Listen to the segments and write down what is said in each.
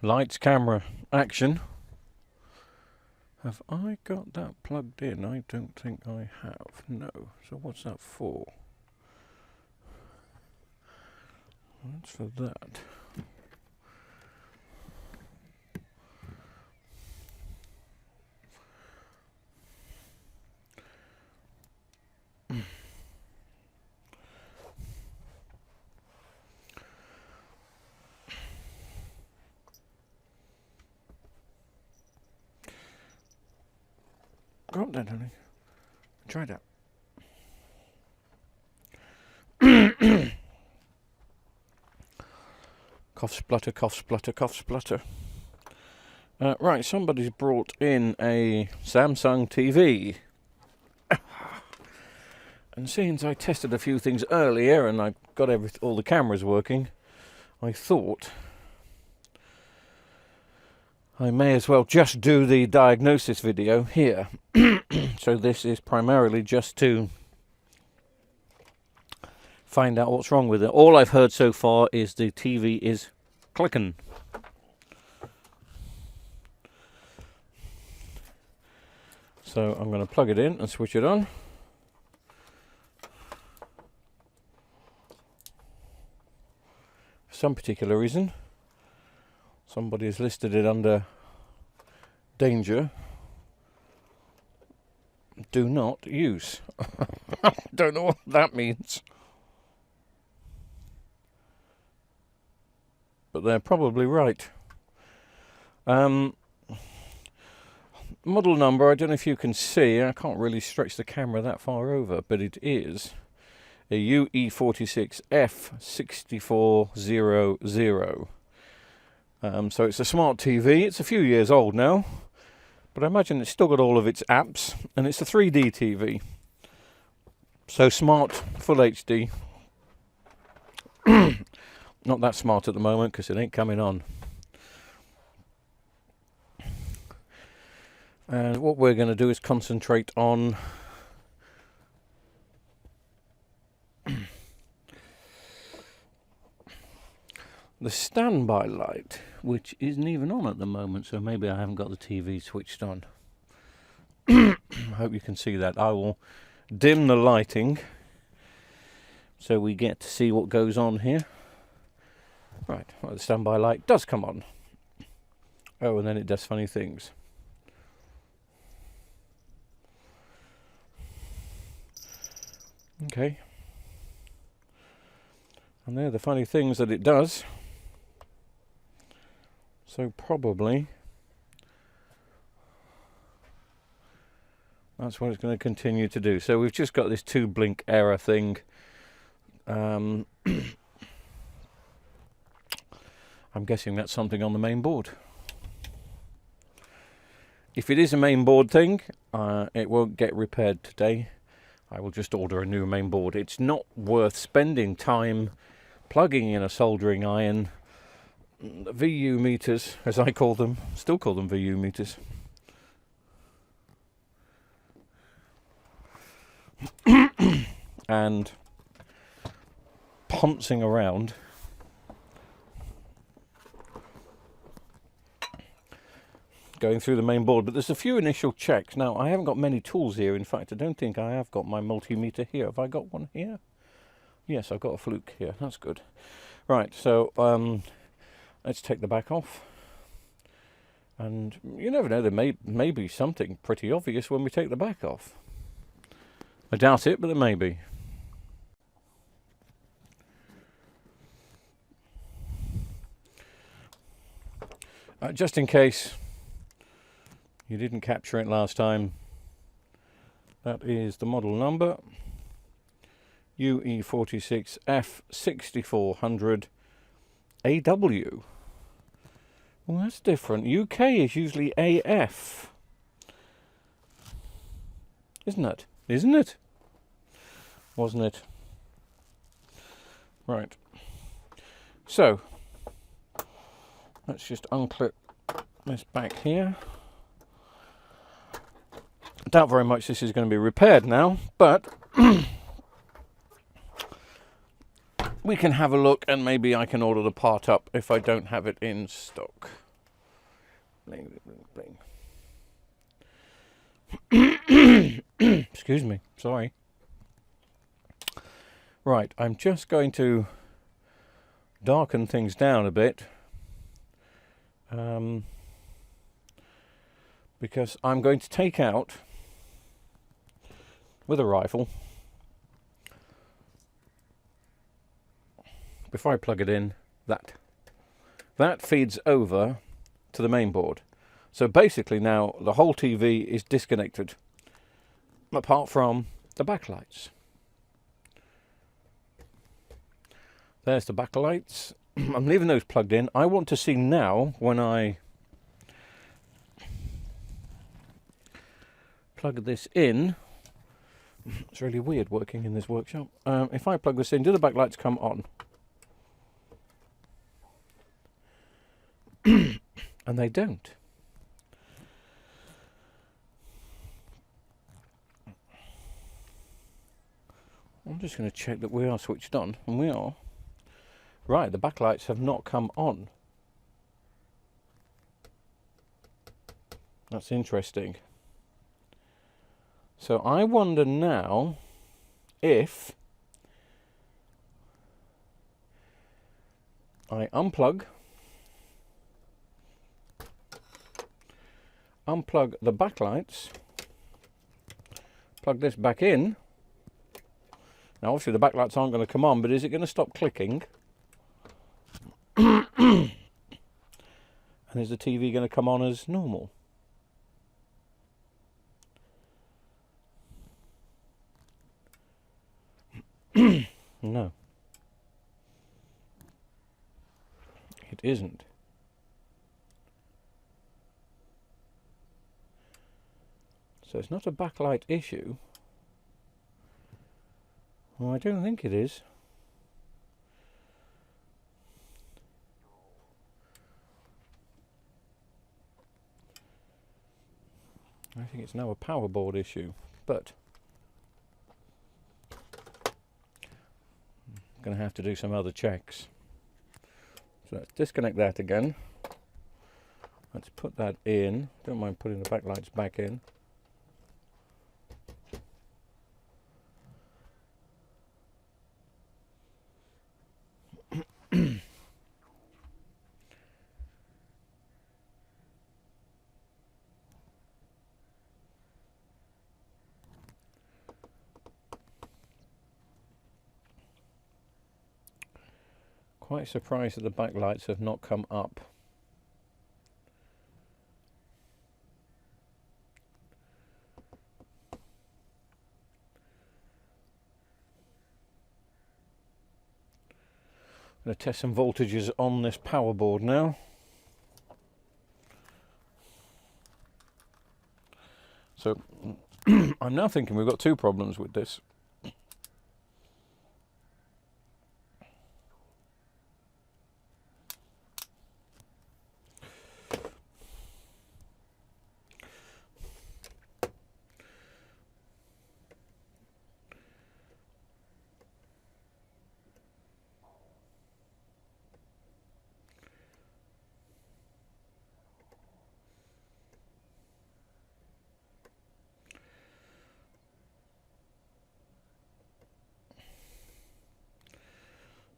Lights, camera, action. Have I got that plugged in? I don't think I have. No. So what's that for? That's for that. Go up there, darling. Try that. Cough, splutter, cough, splutter, cough, splutter. Right, somebody's brought in a Samsung TV. And since I tested a few things earlier and I got all the cameras working, I thought I may as well just do the diagnosis video here. So this is primarily just to find out what's wrong with it. All I've heard so far is the TV is clicking. So I'm going to plug it in and switch it on. For some particular reason, somebody has listed it under danger. Do not use. Don't know what that means. But they're probably right. Model number, I don't know if you can see, I can't really stretch the camera that far over, but it is a ue46f6400. So it's a smart TV. It's a few years old now, but I imagine it's still got all of its apps, and it's a 3D TV. So smart, full HD. Not that smart at the moment because it ain't coming on. And what we're going to do is concentrate on the standby light, which isn't even on at the moment, so maybe I haven't got the TV switched on. I hope you can see that. I will dim the lighting so we get to see what goes on here. Right, well, the standby light does come on. Oh, and then it does funny things. Okay. And they're the funny things that it does. So probably that's what it's going to continue to do. So we've just got this 2 blink error thing. I'm guessing that's something on the main board. If it is a main board thing, it won't get repaired today. I will just order a new main board. It's not worth spending time plugging in a soldering iron. VU meters, as I call them, still call them VU meters. And pouncing around going through the main board, but there's a few initial checks. Now, I haven't got many tools here. In fact, I don't think I have got my multimeter here. Have I got one here? Yes, I've got a fluke here. That's good. Right, so let's take the back off. And you never know, there may be something pretty obvious when we take the back off. I doubt it, but there may be. Just in case you didn't capture it last time, that is the model number, ue46f6400 AW. Well, that's different. UK is usually AF. Isn't it? Isn't it? Wasn't it? Right. So, let's just unclip this back here. I doubt very much this is going to be repaired now, but we can have a look and maybe I can order the part up if I don't have it in stock. Bling, bling, bling. Excuse me, sorry. Right, I'm just going to darken things down a bit because I'm going to take out with a rifle, before I plug it in, that feeds over to the main board. So basically now the whole TV is disconnected apart from the backlights. There's the backlights. I'm leaving those plugged in. I want to see now when I plug this in. It's really weird working in this workshop. If I plug this in, do the backlights come on? And they don't. I'm just going to check that we are switched on, and we are. Right, the backlights have not come on. That's interesting. So I wonder now if I unplug the backlights, plug this back in. Now obviously the backlights aren't going to come on, but is it going to stop clicking? And is the TV going to come on as normal? No. It isn't. So it's not a backlight issue. Well, I don't think it is. I think it's now a power board issue, but I'm going to have to do some other checks. So let's disconnect that again. Let's put that in. Don't mind putting the backlights back in. Quite surprised that the backlights have not come up. I'm going to test some voltages on this power board now. So I'm now thinking we've got two problems with this.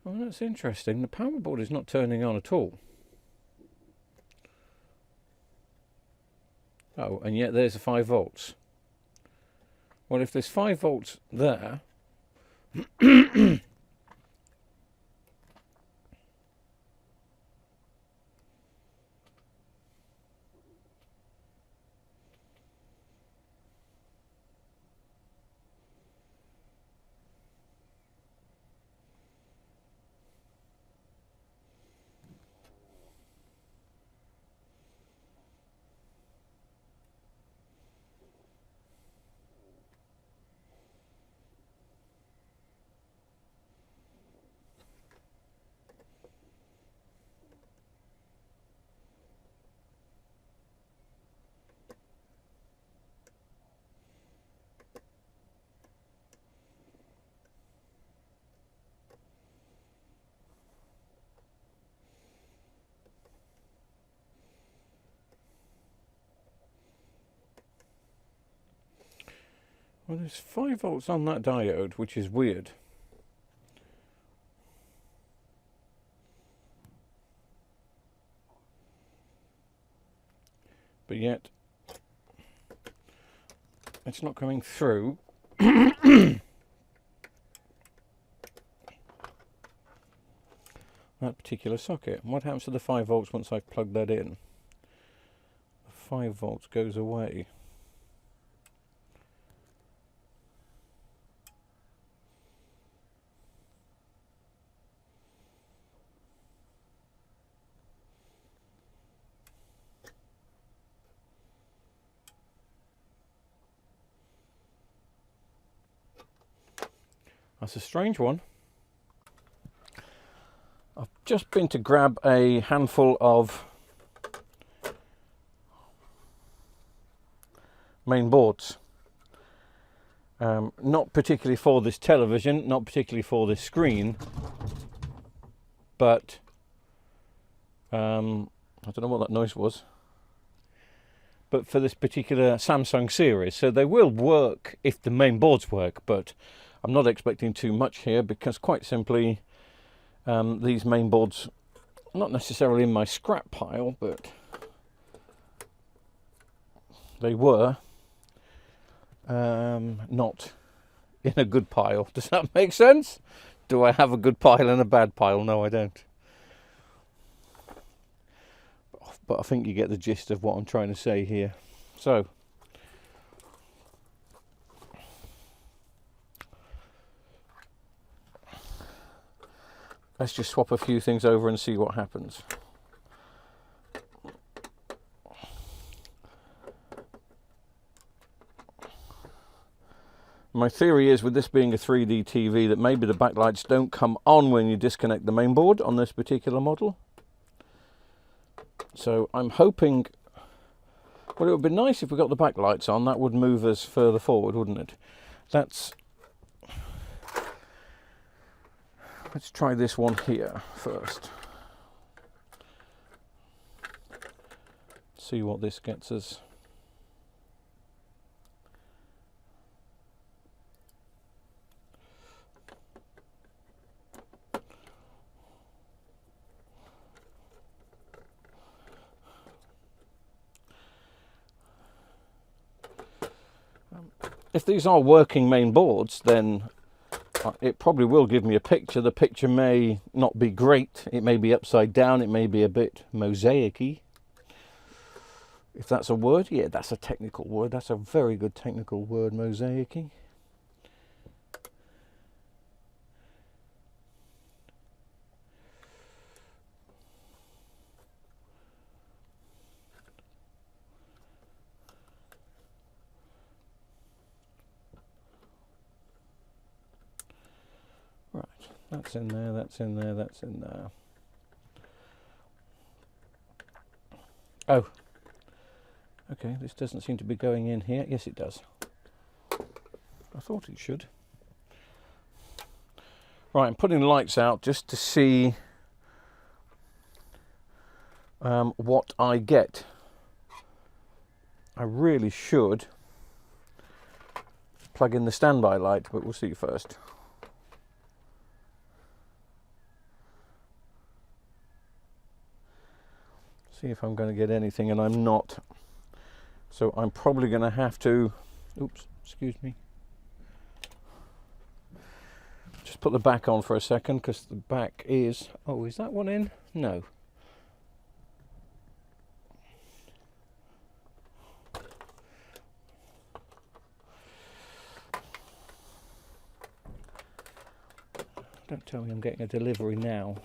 Oh, that's interesting. The power board is not turning on at all. Oh, and yet there's the 5 volts. Well, if there's 5 volts there, Well, there's 5 volts on that diode, which is weird. But yet, it's not coming through. That particular socket. What happens to the 5 volts once I've plugged that in? The 5 volts goes away. That's a strange one. I've just been to grab a handful of main boards. Not particularly for this television, not particularly for this screen, but I don't know what that noise was, but for this particular Samsung series. So they will work if the main boards work, but I'm not expecting too much here because quite simply these main boards, not necessarily in my scrap pile, but they were not in a good pile. Does that make sense? Do I have a good pile and a bad pile? No, I don't. But I think you get the gist of what I'm trying to say here. So, let's just swap a few things over and see what happens. My theory is, with this being a 3D TV, that maybe the backlights don't come on when you disconnect the main board on this particular model. So I'm hoping, well, it would be nice if we got the backlights on. That would move us further forward, wouldn't it? Let's try this one here first. See what this gets us. If these are working main boards, then it probably will give me a picture. The picture may not be great. It may be upside down. It may be a bit mosaic-y. If that's a word, yeah, that's a technical word. That's a very good technical word, mosaic-y. Right, that's in there, that's in there, that's in there. Oh, okay, this doesn't seem to be going in here. Yes, it does. I thought it should. Right, I'm putting the lights out just to see what I get. I really should plug in the standby light, but we'll see first. See if I'm going to get anything, and I'm not. So I'm probably going to have to, oops, excuse me. Just put the back on for a second, because the back is, oh, is that one in? No. Don't tell me I'm getting a delivery now.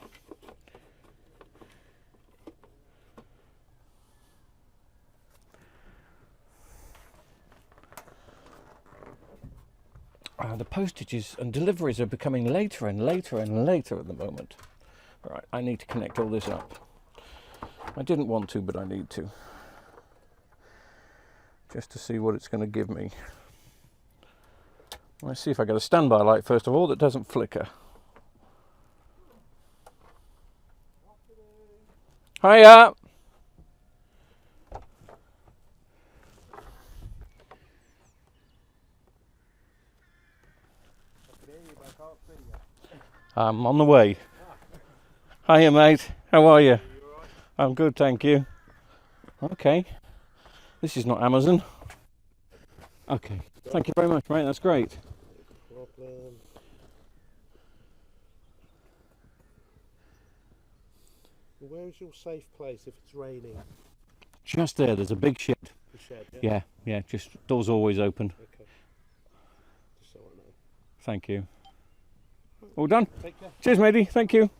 The postages and deliveries are becoming later and later and later at the moment. Right, I need to connect all this up. I didn't want to, but I need to. Just to see what it's going to give me. Let's see if I get a standby light first of all that doesn't flicker. Hiya! I'm on the way. Hiya, mate. How are you? I'm good, thank you. Okay. This is not Amazon. Okay. Thank you very much, mate. That's great. No problem. Where is your safe place if it's raining? Just there. There's a big shed. The shed, yeah? Yeah, yeah. Just doors always open. Okay. Just so I know. Thank you. All done? Take care. Cheers, matey. Thank you.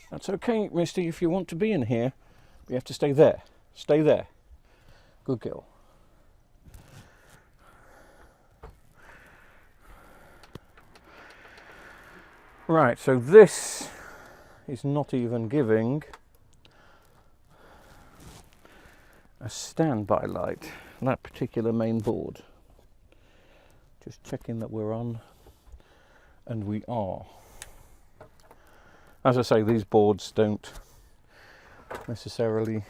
That's okay, Misty, if you want to be in here. You have to stay there. Stay there. Good girl. Right, so this is not even giving a standby light, that particular main board. Just checking that we're on, and we are. As I say, these boards don't necessarily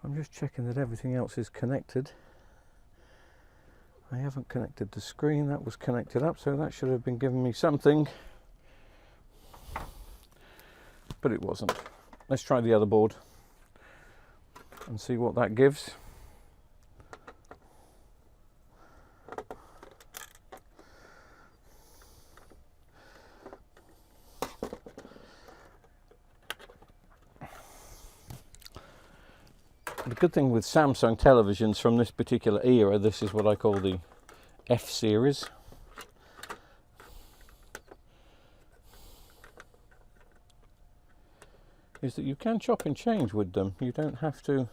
I'm just checking that everything else is connected. I haven't connected the screen, that was connected up, so that should have been giving me something, but it wasn't. Let's try the other board and see what that gives. The good thing with Samsung televisions from this particular era, this is what I call the F series. Is that you can chop and change with them. You don't have to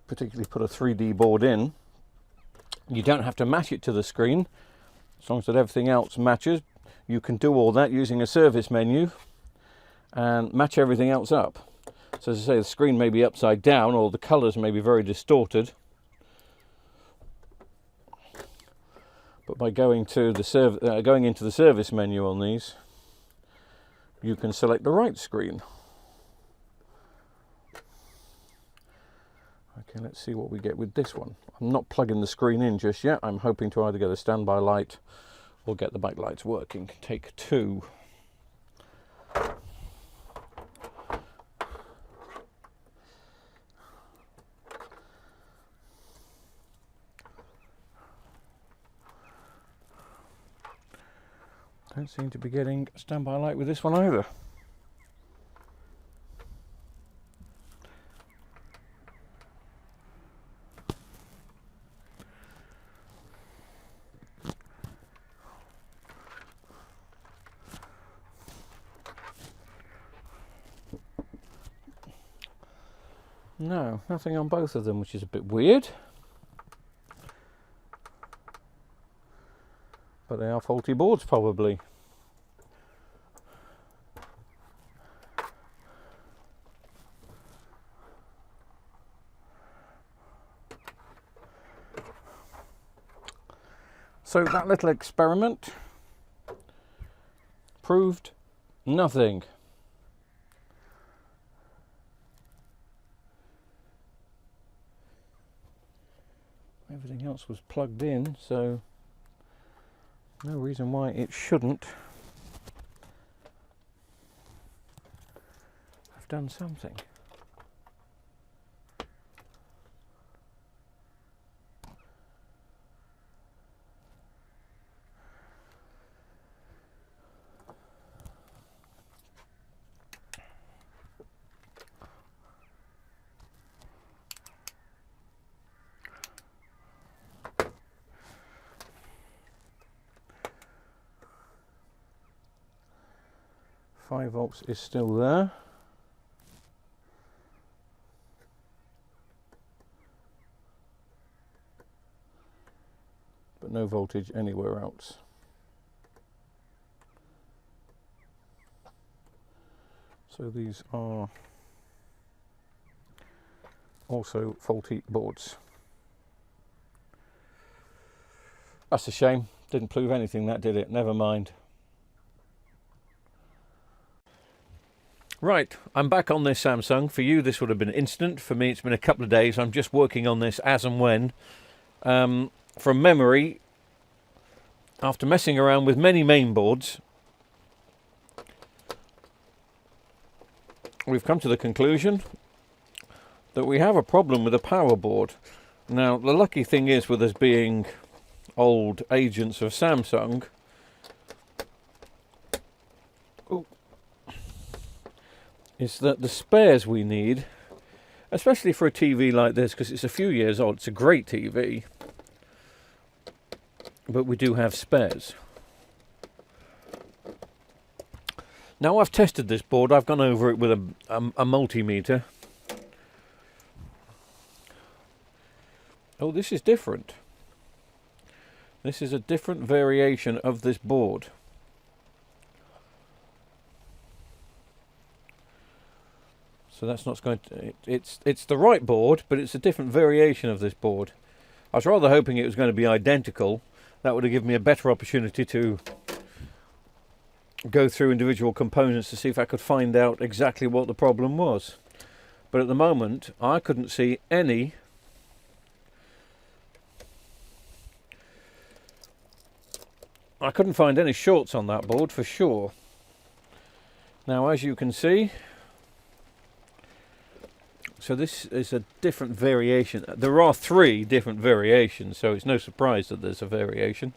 particularly put a 3D board in. You don't have to match it to the screen. As long as that everything else matches, you can do all that using a service menu and match everything else up. So as I say, the screen may be upside down or the colours may be very distorted, but by going to the going into the service menu on these, you can select the right screen. Okay, let's see what we get with this one. I'm not plugging the screen in just yet. I'm hoping to either get a standby light or get the backlights working. Take two. Don't seem to be getting a standby light with this one either. No, nothing on both of them, which is a bit weird. But they are faulty boards, probably. So that little experiment proved nothing. Everything else was plugged in, so no reason why it shouldn't have done something. Five volts is still there. But no voltage anywhere else. So these are also faulty boards. That's a shame. Didn't prove anything, that did it? Never mind. Right, I'm back on this Samsung. For you, this would have been instant. For me, it's been a couple of days. I'm just working on this as and when. From memory, after messing around with many main boards, we've come to the conclusion that we have a problem with the power board. Now, the lucky thing is, with us being old agents of Samsung, is that the spares we need, especially for a TV like this, because it's a few years old, it's a great TV, but we do have spares. Now, I've tested this board. I've gone over it with a multimeter. Oh, this is different. This is a different variation of this board. So that's not going to... It's the right board, but it's a different variation of this board. I was rather hoping it was going to be identical. That would have given me a better opportunity to go through individual components to see if I could find out exactly what the problem was. But at the moment, I couldn't see any find any shorts on that board for sure. Now, as you can see, so this is a different variation. There are 3 different variations, so it's no surprise that there's a variation.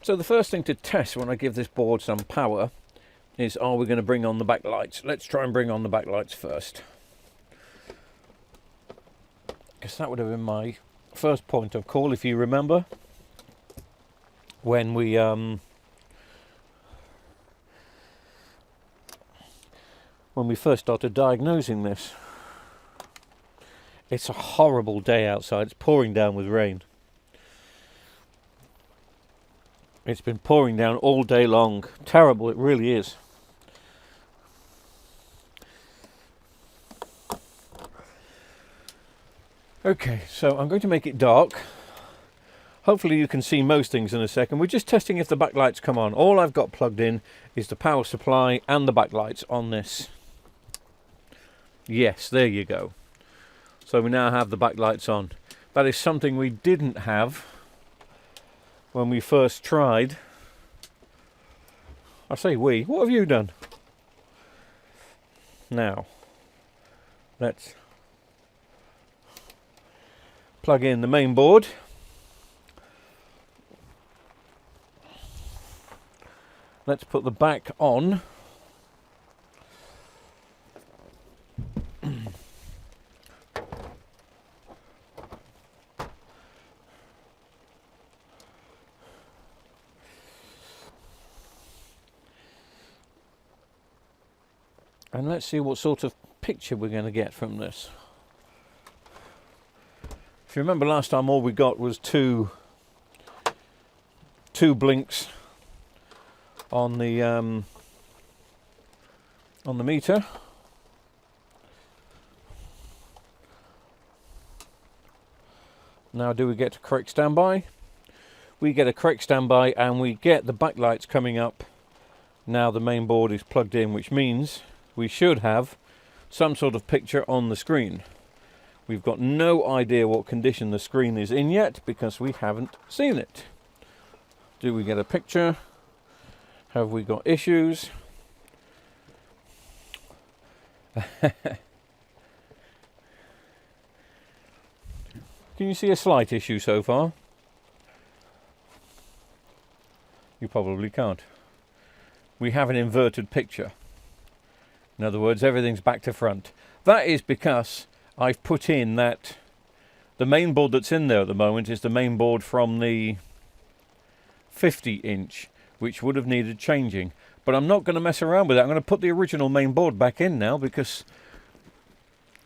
So the first thing to test when I give this board some power is, are we going to bring on the backlights? Let's try and bring on the backlights first, because that would have been my first point of call, if you remember, when we first started diagnosing this. It's a horrible day outside. It's pouring down with rain. It's been pouring down all day long. Terrible, it really is. Okay, so I'm going to make it dark. Hopefully you can see most things in a second. We're just testing if the backlights come on. All I've got plugged in is the power supply and the backlights on this. Yes, there you go. So we now have the backlights on. That is something we didn't have when we first tried. I say we. What have you done? Now, let's plug in the main board. Let's put the back on. And let's see what sort of picture we're going to get from this. If you remember last time, all we got was two blinks on the meter. Now, do we get a correct standby? We get a correct standby, and we get the backlights coming up. Now the main board is plugged in, which means we should have some sort of picture on the screen. We've got no idea what condition the screen is in yet because we haven't seen it. Do we get a picture? Have we got issues? Can you see a slight issue so far? You probably can't. We have an inverted picture. In other words, everything's back to front. That is because I've put in that the main board that's in there at the moment is the main board from the 50-inch, which would have needed changing. But I'm not going to mess around with it. I'm going to put the original main board back in now, because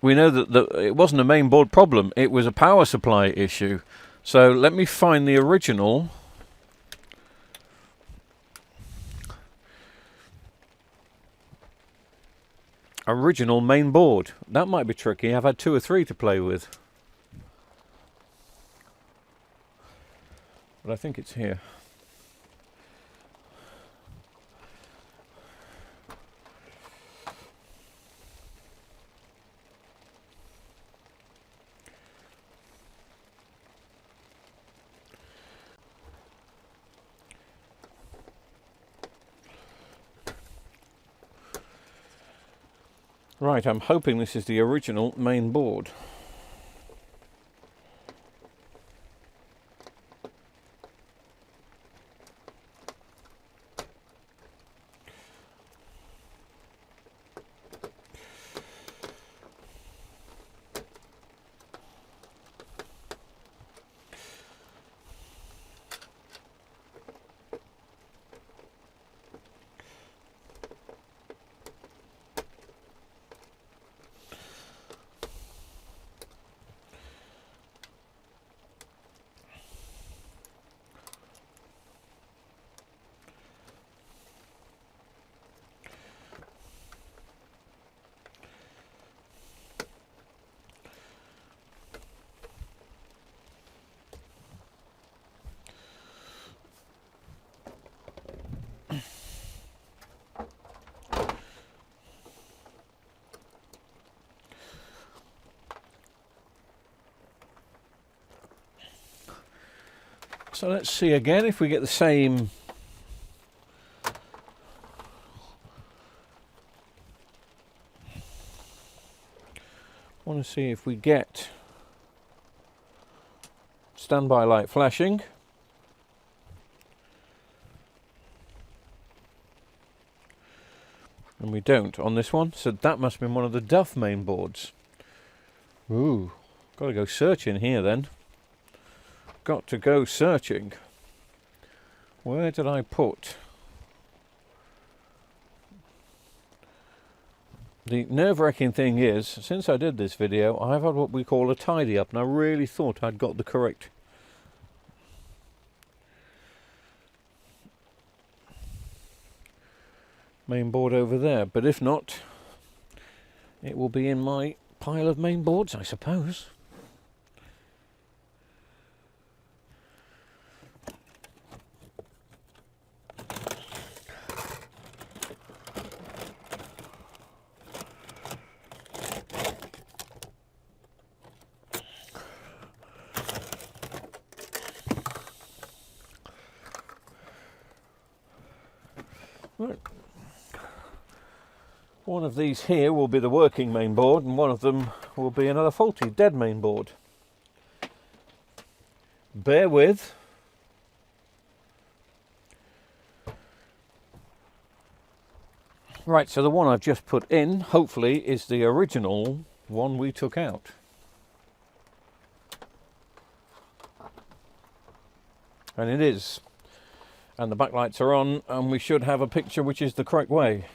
we know that it wasn't a main board problem, it was a power supply issue. So let me find the original main board. That might be tricky. I've had 2 or 3 to play with, but I think it's here. Right, I'm hoping this is the original main board. So let's see again if we get the same. I want to see if we get standby light flashing. And we don't on this one, so that must have been one of the Duff main boards. Ooh, got to go searching here then. Got to go searching. Where did I put? The nerve-wracking thing is, since I did this video, I've had what we call a tidy up, and I really thought I'd got the correct main board over there, but if not, it will be in my pile of main boards, I suppose. Right. One of these here will be the working main board, and one of them will be another faulty, dead main board. Bear with. Right, so the one I've just put in, hopefully, is the original one we took out. And it is. And the backlights are on, and we should have a picture which is the correct way.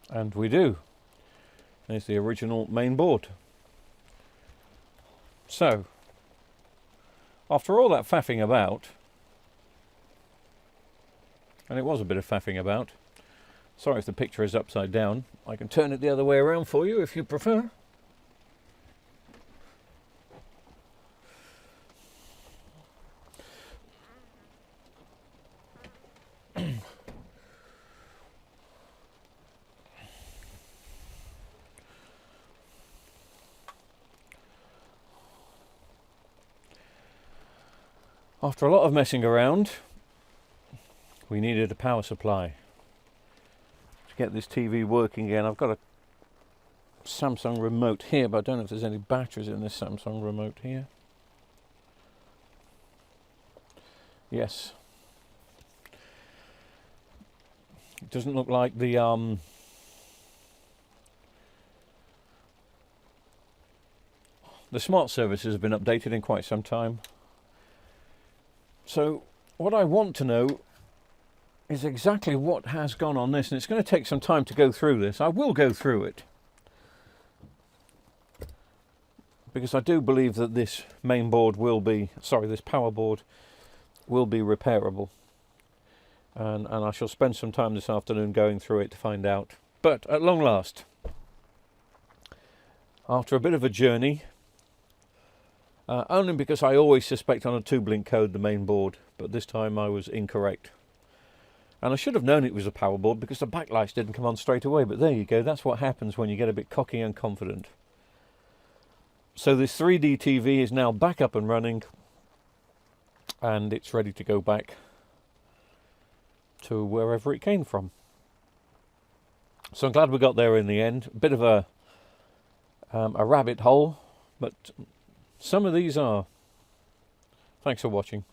And we do. There's the original main board. So, after all that faffing about, and it was a bit of faffing about, sorry if the picture is upside down, I can turn it the other way around for you if you prefer. After a lot of messing around, we needed a power supply to get this TV working again. I've got a Samsung remote here, but I don't know if there's any batteries in this Samsung remote here. Yes. It doesn't look like the smart services have been updated in quite some time. So what I want to know is exactly what has gone on this, and it's going to take some time to go through this. I will go through it, because I do believe that this main board will be, sorry, this power board will be repairable. And I shall spend some time this afternoon going through it to find out. But at long last, after a bit of a journey, only because I always suspect on a 2-blink code the main board, but this time I was incorrect. And I should have known it was a power board because the backlights didn't come on straight away, but there you go, that's what happens when you get a bit cocky and confident. So this 3D TV is now back up and running, and it's ready to go back to wherever it came from. So I'm glad we got there in the end. A bit of a rabbit hole, but some of these are. Thanks for watching.